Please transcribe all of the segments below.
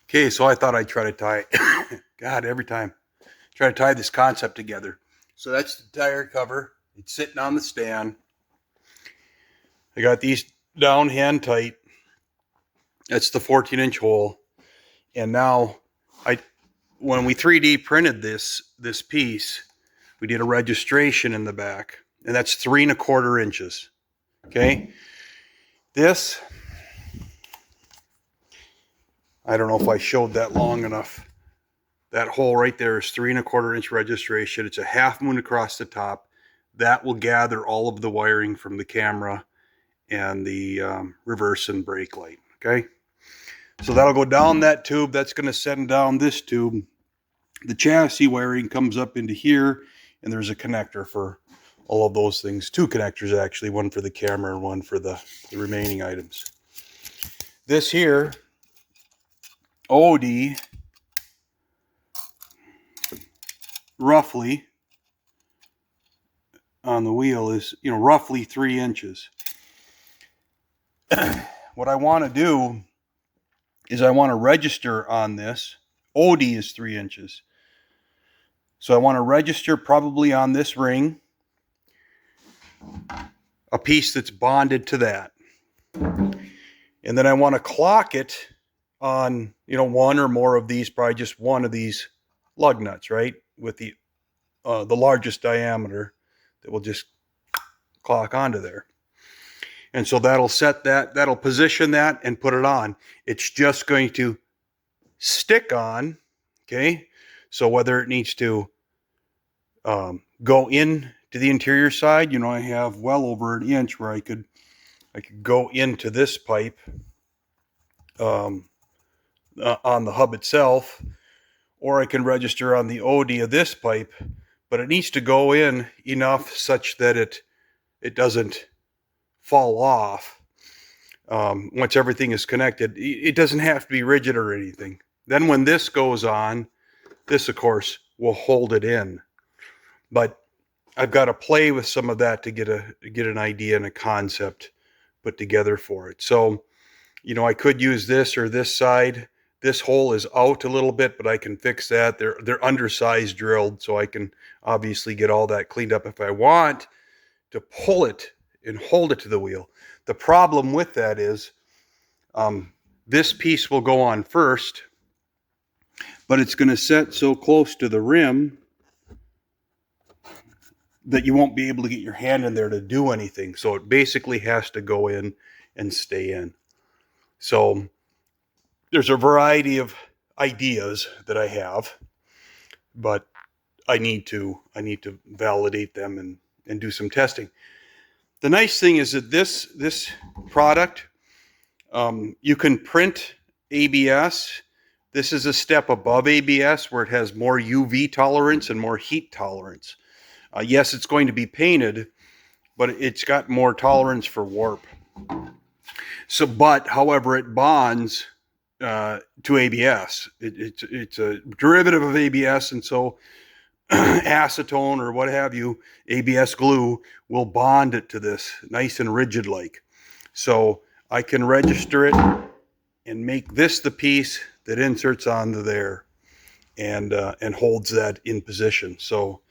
Okay, so I thought I'd try to tie, God, every time, try to tie this concept together. So that's the tire cover. It's sitting on the stand. I got these down hand tight. That's the 14-inch hole. And now, I, when we 3D printed this piece, we did a registration in the back, and that's 3¼ inches. Okay, this, I don't know if I showed that long enough. That hole right there is 3¼ inch registration. It's a half moon across the top. That will gather all of the wiring from the camera and the reverse and brake light. Okay, so that'll go down that tube. That's going to send down this tube. The chassis wiring comes up into here, and there's a connector for all of those things. Two connectors actually, one for the camera and one for the remaining items. This here, OD, roughly on the wheel is, roughly 3 inches. What I want to do is I want to register on this. OD is 3 inches. So I want to register probably on this ring a piece that's bonded to that. And then I want to clock it on, one or more of these, probably just one of these lug nuts, right? With the largest diameter that will just clock onto there. And so that'll set that, that'll position that and put it on. It's just going to stick on, okay? So whether it needs to go in to the interior side, I have well over 1 inch where I could go into this pipe on the hub itself, or I can register on the OD of this pipe, but it needs to go in enough such that it doesn't fall off once everything is connected. It doesn't have to be rigid or anything. Then when this goes on, this of course will hold it in. But I've got to play with some of that to get an idea and a concept put together for it. So, I could use this or this side. This hole is out a little bit, but I can fix that. They're undersized drilled, so I can obviously get all that cleaned up if I want to pull it and hold it to the wheel. The problem with that is this piece will go on first, but it's going to set so close to the rim that you won't be able to get your hand in there to do anything. So it basically has to go in and stay in. So there's a variety of ideas that I have, but I need to validate them and do some testing. The nice thing is that this product, you can print ABS. This is a step above ABS where it has more UV tolerance and more heat tolerance. Yes, it's going to be painted, but it's got more tolerance for warp. So, but however, it bonds to ABS. It's a derivative of ABS, and so acetone or what have you, ABS glue will bond it to this nice and rigid like. So I can register it and make this the piece that inserts onto there and holds that in position. So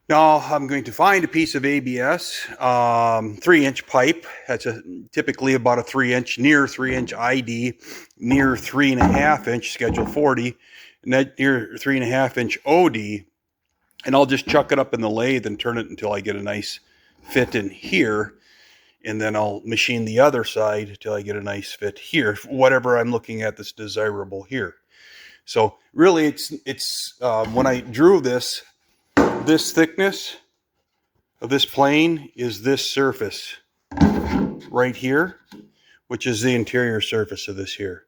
now I'm going to find a piece of ABS, 3-inch pipe. That's typically about a 3-inch, near 3-inch ID, near 3.5-inch schedule 40, and that near 3.5-inch OD. And I'll just chuck it up in the lathe and turn it until I get a nice fit in here. And then I'll machine the other side until I get a nice fit here, whatever I'm looking at that's desirable here. So really it's when I drew this thickness of this plane is this surface right here, which is the interior surface of this here.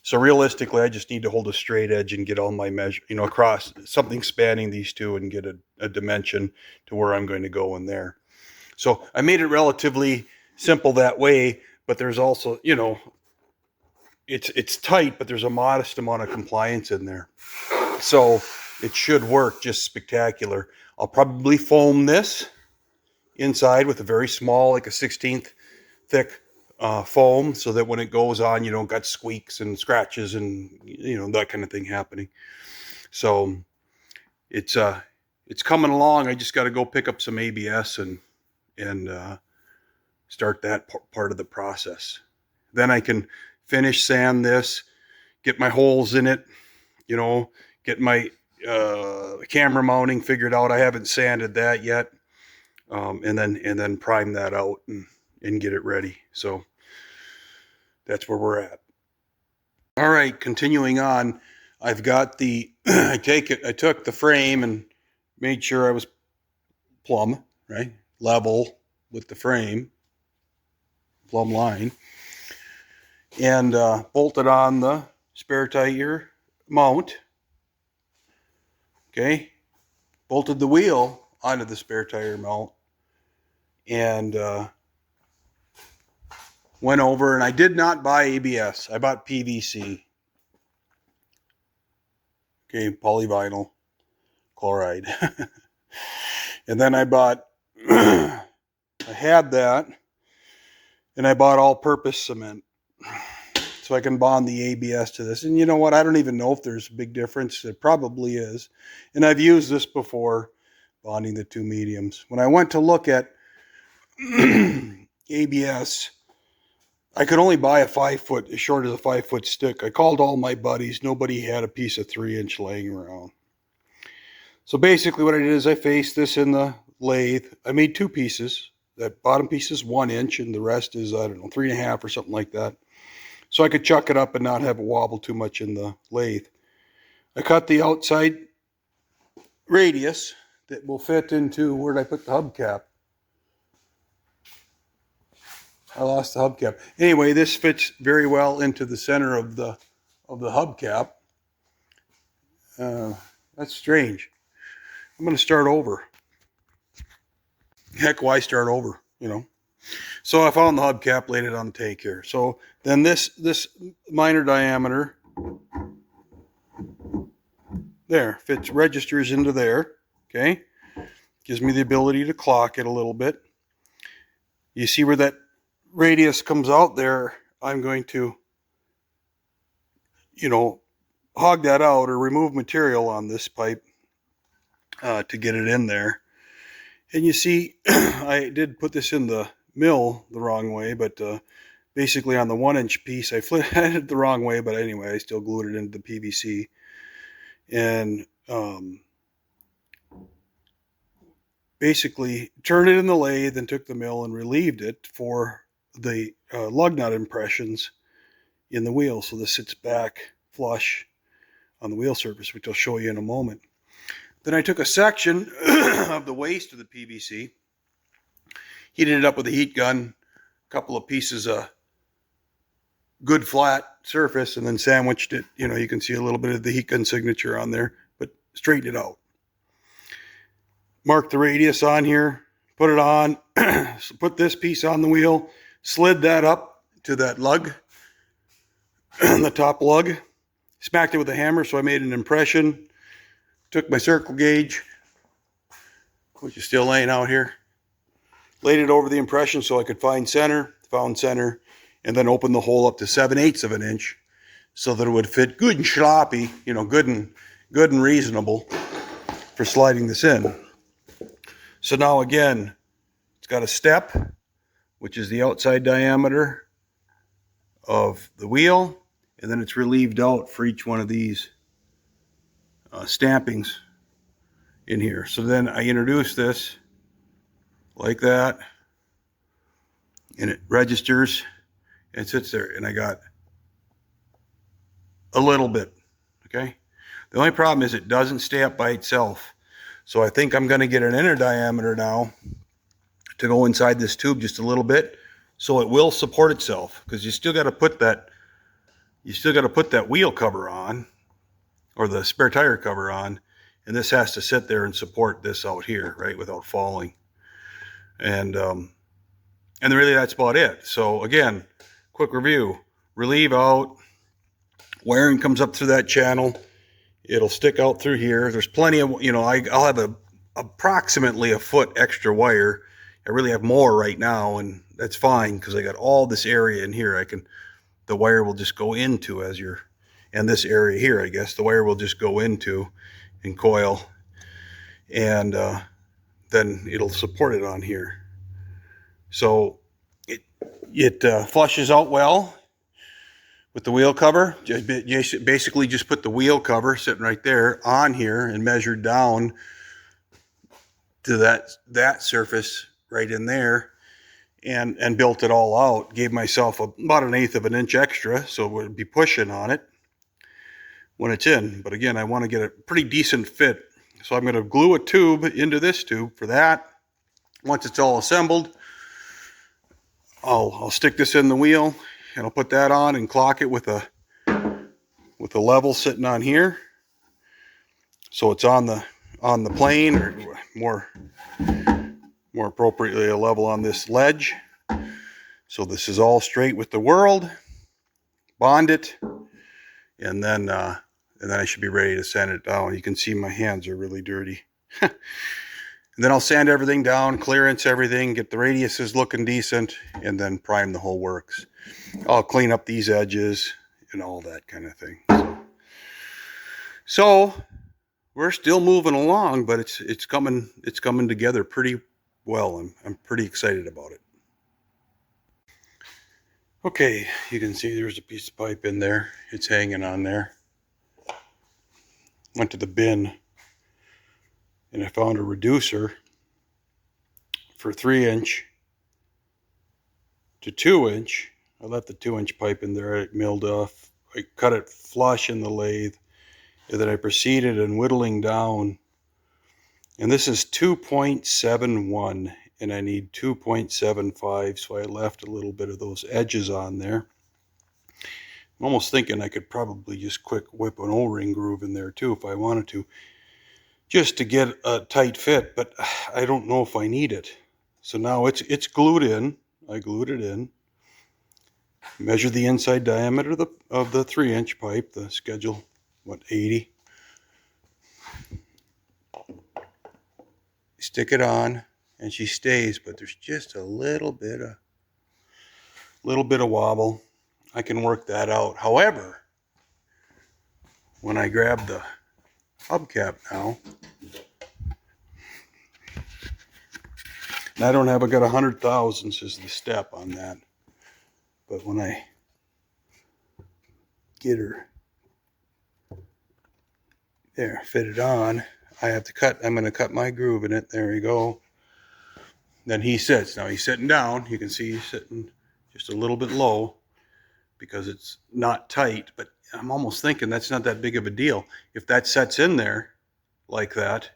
So realistically, I just need to hold a straight edge and get all my measure, across something spanning these two and get a dimension to where I'm going to go in there. So I made it relatively simple that way, but there's also, it's tight, but there's a modest amount of compliance in there. So it should work just spectacular. I'll probably foam this inside with a very small, like a 1/16 thick foam, so that when it goes on, you don't got squeaks and scratches and that kind of thing happening. So it's coming along. I just got to go pick up some ABS and start that part of the process. Then I can finish sand this, get my holes in it, get my camera mounting figured out. I haven't sanded that yet, and then prime that out and get it ready. So that's where we're at. All right, continuing on. I've got the I took the frame and made sure I was plumb, right, level with the frame, plumb line, and bolted on the spare tire mount. Okay, bolted the wheel onto the spare tire mount, and went over, and I did not buy ABS. I bought PVC. Okay, polyvinyl chloride. And then I bought, I had that, and I bought all-purpose cement so I can bond the ABS to this. And you know what? I don't even know if there's a big difference. It probably is. And I've used this before, bonding the two mediums. When I went to look at ABS, I could only buy as short as a 5-foot stick. I called all my buddies. Nobody had a piece of 3-inch laying around. So basically what I did is I faced this in the lathe. I made 2 pieces. That bottom piece is 1 inch and the rest is, I don't know, 3.5 or something like that. So I could chuck it up and not have it wobble too much in the lathe. I cut the outside radius that will fit into, where did I put the hubcap? I lost the hubcap. Anyway, this fits very well into the center of the hubcap. That's strange. I'm going to start over. Heck, why start over, So I found the hubcap, laid it on the tank here. So then this minor diameter there registers into there, okay? Gives me the ability to clock it a little bit. You see where that radius comes out there? I'm going to, hog that out or remove material on this pipe to get it in there. And you see, I did put this in the mill the wrong way, but basically on the 1-inch piece, I flipped it the wrong way, but anyway, I still glued it into the PVC. And basically turned it in the lathe and took the mill and relieved it for the lug nut impressions in the wheel. So this sits back flush on the wheel surface, which I'll show you in a moment. Then I took a section of the waste of the PVC, heated it up with a heat gun, a couple of pieces of good flat surface, and then sandwiched it. You can see a little bit of the heat gun signature on there, but straightened it out. Marked the radius on here, put it on, put this piece on the wheel, slid that up to that lug, the top lug, smacked it with a hammer so I made an impression. Took my circle gauge, which is still laying out here, laid it over the impression so I could find center, found center, and then opened the hole up to 7/8 of an inch so that it would fit good and sloppy, good and reasonable for sliding this in. So now again, it's got a step, which is the outside diameter of the wheel, and then it's relieved out for each one of these stampings in here. So then I introduce this like that, and it registers and sits there, and I got a little bit, okay? The only problem is it doesn't stay up by itself. So I think I'm going to get an inner diameter now to go inside this tube just a little bit so it will support itself, because you still got to put that wheel cover on, or the spare tire cover on, and this has to sit there and support this out here, right, without falling. And really that's about it. So again, quick review: relieve out, wiring comes up through that channel, it'll stick out through here. There's plenty of, I'll have approximately a foot extra wire. I really have more right now, and that's fine because I got all this area in here. The wire will just go into and this area here, I guess, the wire will just go into and coil, and then it'll support it on here. So it flushes out well with the wheel cover. Basically just put the wheel cover sitting right there on here and measured down to that surface right in there, and built it all out. Gave myself about 1/8 of an inch extra, so it would be pushing on it when it's in. But again, I want to get a pretty decent fit, so I'm going to glue a tube into this tube for that. Once it's all assembled, I'll stick this in the wheel, and I'll put that on and clock it with a level sitting on here, so it's on the plane, or more appropriately a level on this ledge. So this is all straight with the world. Bond it, and then I should be ready to sand it down. You can see my hands are really dirty. And then I'll sand everything down, clearance everything, get the radiuses looking decent, and then prime the whole works. I'll clean up these edges and all that kind of thing. So we're still moving along, but it's coming together pretty well. I'm pretty excited about it. Okay, you can see there's a piece of pipe in there. It's hanging on there. Went to the bin and I found a reducer for 3-inch to 2-inch. I left the 2-inch pipe in there. I milled off. I cut it flush in the lathe, and then I proceeded in whittling down. And this is 2.71, and I need 2.75, so I left a little bit of those edges on there. I'm almost thinking I could probably just quick whip an O-ring groove in there too if I wanted to, just to get a tight fit, but I don't know if I need it. So now it's glued in. I glued it in. Measure the inside diameter of the 3-inch pipe, the schedule, 80. Stick it on, and she stays, but there's just a little bit of wobble. I can work that out. However, when I grab the hubcap now, and I don't have, I got 100 thousandths is the step on that, but when I get her there, fit it on, I have to cut. I'm going to cut my groove in it. There we go. Then he sits. Now he's sitting down. You can see he's sitting just a little bit low because it's not tight, but I'm almost thinking that's not that big of a deal. If that sets in there like that,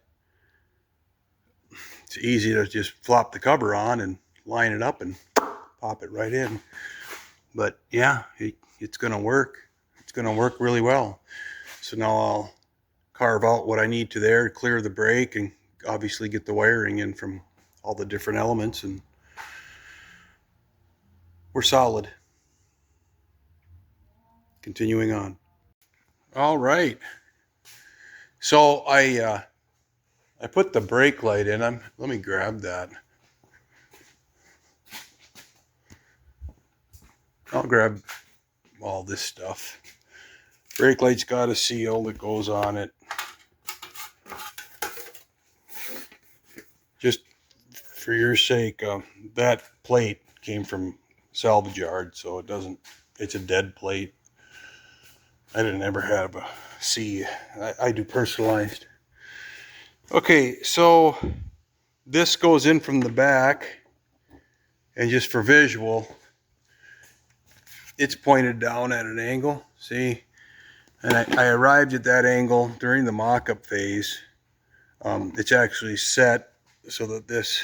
it's easy to just flop the cover on and line it up and pop it right in. But yeah, it's going to work. It's going to work really well. So now I'll carve out what I need to there, clear the brake, and obviously get the wiring in from all the different elements, and we're solid. Continuing on. All right. So I put the brake light in. Let me grab that. I'll grab all this stuff. Brake light's got a seal that goes on it. Just for your sake, that plate came from salvage yard, so it's a dead plate. I didn't ever have a C. I do personalized. Okay, so this goes in from the back, and just for visual, it's pointed down at an angle, see? And I arrived at that angle during the mock-up phase. It's actually set so that this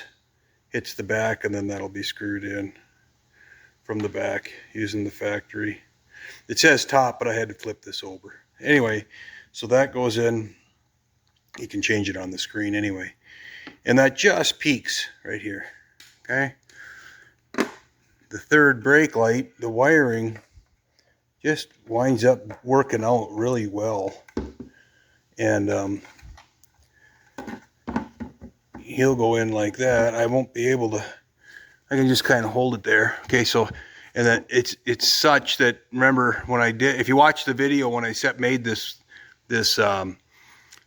hits the back, and then that'll be screwed in from the back using the factory. It says top, but I had to flip this over. Anyway, so that goes in. You can change it on the screen anyway. And that just peaks right here, okay? The third brake light, the wiring just winds up working out really well. And he'll go in like that. I won't be able to I can just kind of hold it there. Okay, so, and then it's such that, remember when I did, if you watch the video when I made this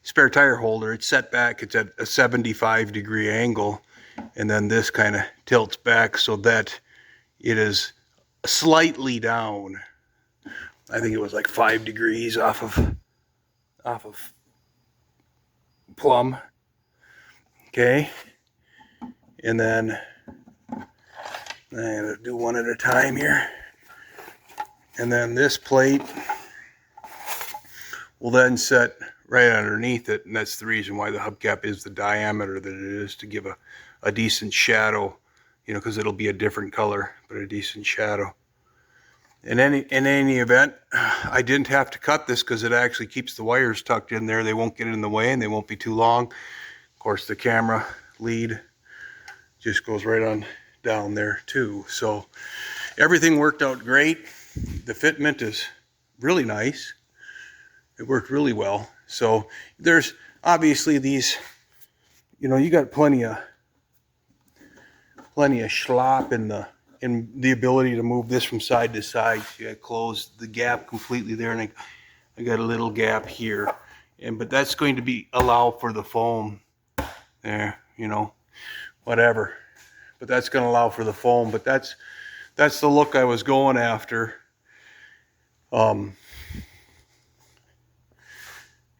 spare tire holder, it's set back, it's at a 75-degree angle, and then this kind of tilts back so that it is slightly down. I think it was like 5 degrees off of plumb. Okay, and then I'm gonna do one at a time here. And then this plate will then set right underneath it, and that's the reason why the hubcap is the diameter that it is, to give a decent shadow, you know, because it'll be a different color, but a decent shadow. In any event, I didn't have to cut this because it actually keeps the wires tucked in there. They won't get in the way and they won't be too long. Of course, the camera lead just goes right on down there too. So everything worked out great. The fitment is really nice. It worked really well. So there's obviously these, you know, you got plenty of schlop in the ability to move this from side to side. See, I closed the gap completely there, and I got a little gap here, but that's going to allow for the foam there, you know, whatever. But that's going to allow for the foam. But that's the look I was going after. And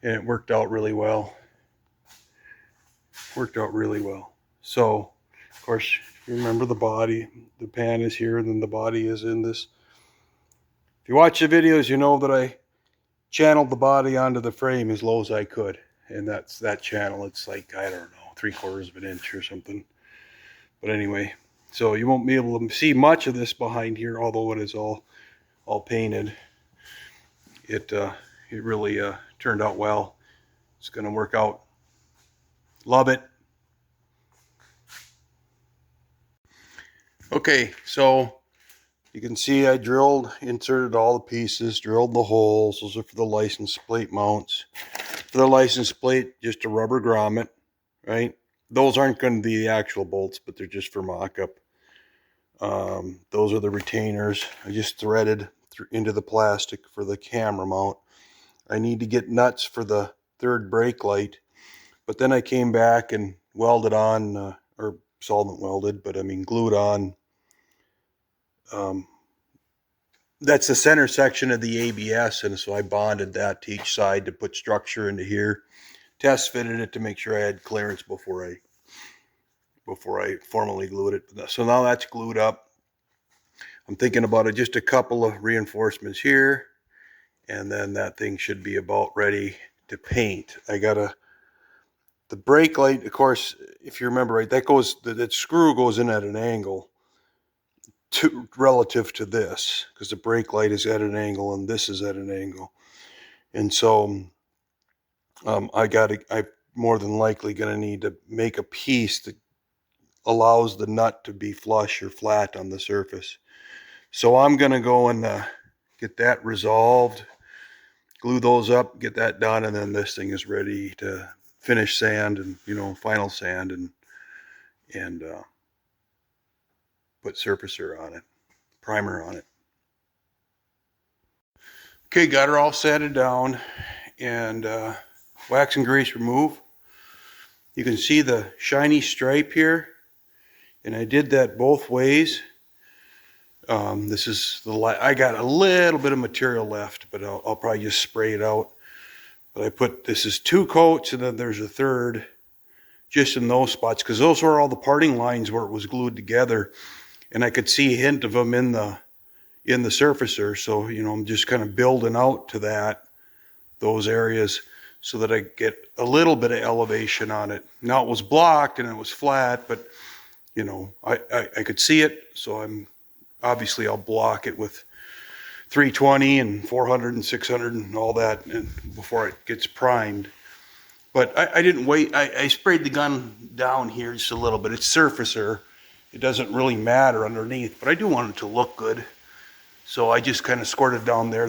it worked out really well. Worked out really well. So, of course, remember the body, the pan is here, and then the body is in this. If you watch the videos, you know that I channeled the body onto the frame as low as I could. And that's that channel. It's like, I don't know, 3/4 of an inch or something. But anyway, so you won't be able to see much of this behind here, although it is all painted. It really turned out well. It's going to work out. Love it. Okay, so you can see I inserted all the pieces, drilled the holes. Those are for the license plate mounts. For the license plate, just a rubber grommet, right? Those aren't going to be the actual bolts, but they're just for mock-up. Those are the retainers. I just threaded into the plastic for the camera mount. I need to get nuts for the third brake light, but then I came back and welded on, or solvent welded, but I mean glued on. That's the center section of the ABS, and so I bonded that to each side to put structure into here. Test fitted it to make sure I had clearance before I formally glued it. So now that's glued up. I'm thinking about just a couple of reinforcements here, and then that thing should be about ready to paint. The brake light, of course, if you remember right, that screw goes in at an angle relative to this, because the brake light is at an angle and this is at an angle. And so I'm more than likely going to need to make a piece that allows the nut to be flush or flat on the surface. So I'm going to go and get that resolved, glue those up, get that done, and then this thing is ready to finish sand and, you know, final sand and put surfacer on it, primer on it. Okay, got her all sanded down, and wax and grease remove. You can see the shiny stripe here, and I did that both ways. This is I got a little bit of material left, but I'll probably just spray it out. But this is 2 coats, and then there's a third just in those spots, because those were all the parting lines where it was glued together, and I could see a hint of them in the surfacer. So, you know, I'm just kind of building out to those areas so that I get a little bit of elevation on it. Now, it was blocked and it was flat, but, you know, I could see it, so I'll block it with 320 and 400 and 600 and all that, and before it gets primed. But I didn't wait. I sprayed the gun down here just a little bit. It's surfacer. It doesn't really matter underneath, but I do want it to look good. So I just kind of squirted down there.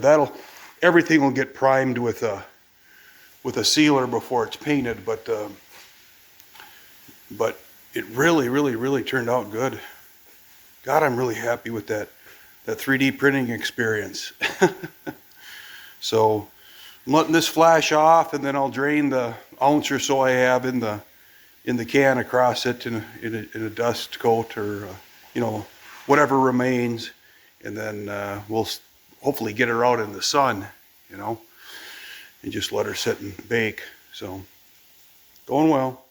Everything will get primed with a sealer before it's painted, but it really turned out good. God, I'm really happy with that 3D printing experience. So I'm letting this flash off, and then I'll drain the ounce or so I have in the can across it in a dust coat, or you know, whatever remains, and then we'll hopefully get her out in the sun, you know, and just let her sit and bake. So going well.